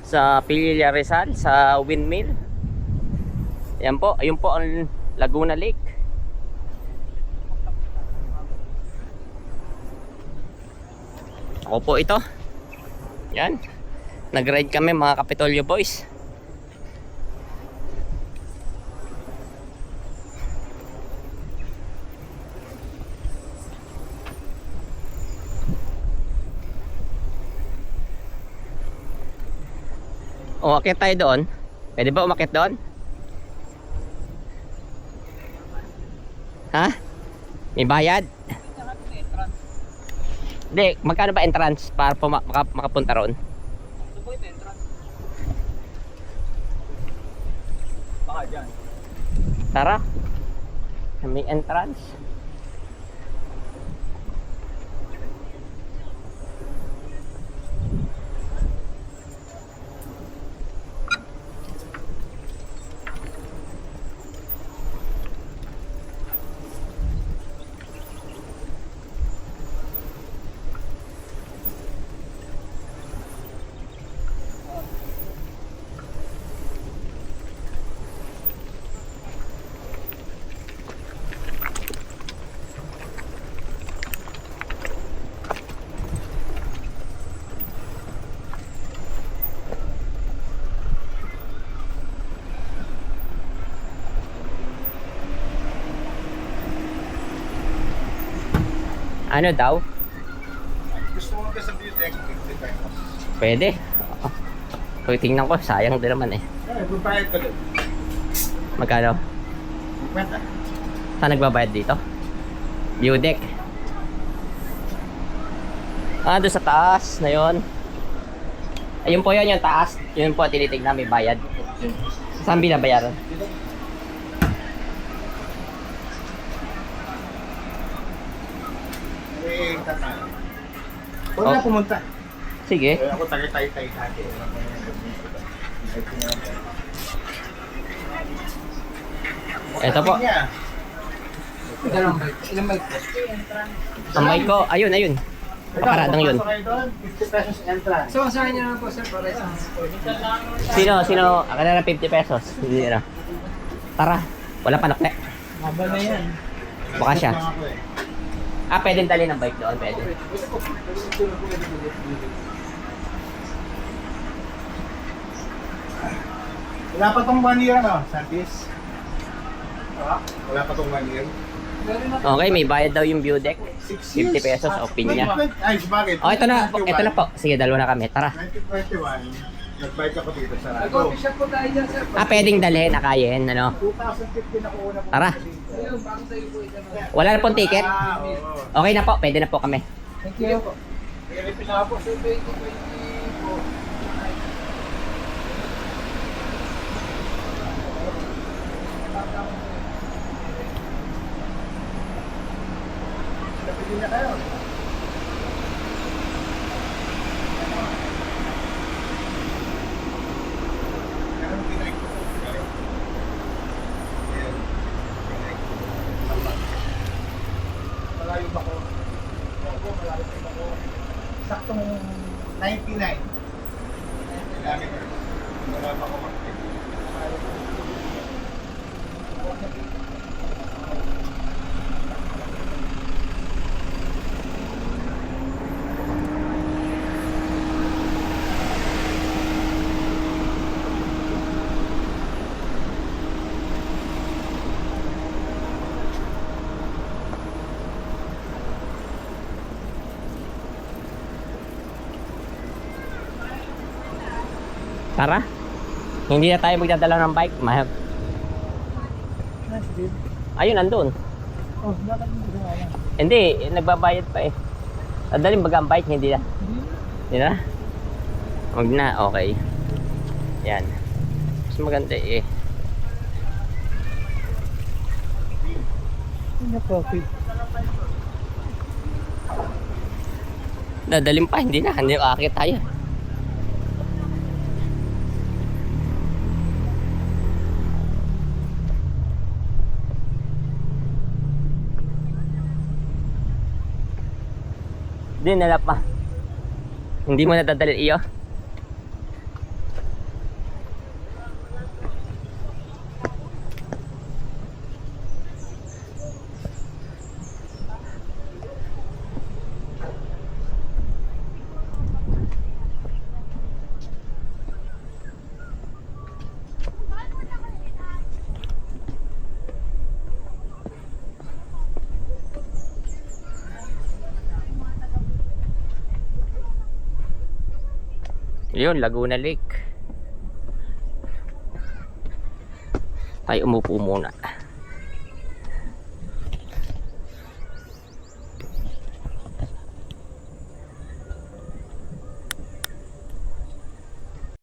sa Pililla Rizal, sa windmill. Ayan po, ayun po ang Laguna Lake. Ako po ito. Yan. Nag-ride kami mga Kapitolyo boys. Umakyat tayo doon. Pwede ba umakyat doon? Ha? May bayad? Hindi, magkano ba entrance para po makapunta roon? Ito po ito, entrance. Baka dyan. Tara. May entrance. Ano daw? Gusto mo ka sa view deck, 50 pesos. Pwede. Kung tingnan ko, sayang din naman eh. Magbayad ka doon. Magkano? 50. Saan nagbabayad dito? View deck. Ah, doon sa taas na yun. Ayun po yun, yung taas. Yun po tinitignan, may bayad. Saan binabayaran? Eh, tatay. Huwag na pumunta. Sige. Ako tagay-tay-tay dati. Eto po. Ilang bike po? Ang mic ko, ayun, ayun. Pakaradang yun. 50 pesos entrance. So, sa kanya naman po, sir, para sa Sino? Akala na 50 pesos. Hindi na. Tara. Wala pa nakle. Mabal na yan. Baka siya. Ah, pwedeng dali ng bike doon. Pwede. Wala pa tong 1 year, no? Santis? Wala pa tong 1 year. Okay, may bayad daw yung view deck. 6 50 pesos o pin niya. Ay, bakit? Oh, ito na. Ito na po. Sige, dalawa na kami. Tara. 2021, nag-bike ako dito sa Rado. Nag-coffee shop po tayo dyan, sir. Ah, pwedeng dalhin. Nakayin, ano. 2015 ako una po. Tara. Ayun, bago tayo po ito. Wala na pong ticket. Ah, oo. Okay na po. Pwede na po kami. Thank you. Tapos, sir, 2020 po. Napili na kayo. Meron kinay ko po. Ayan. Kinay ko. Malayo ba ko? Oo, malayo ba ko? Saktong 99 kilometers. Wala pa ko makikita. Tara. Hindi na tayo magdadala ng bike. Mahal. Ayun, nandun. Oh, dapat mo gusto nga. Hindi, nagbabayad pa eh. Dadalhin baga ang bike, hindi na. Hindi na? Huwag na, okay. Yan. Mas maganda eh. Hindi profit. Dadalhin pa, hindi na. Hindi akit tayo. Hindi, nalap pa. Hindi mo nadadalhin iyo. Yun, Laguna Lake. Tayo umupo muna.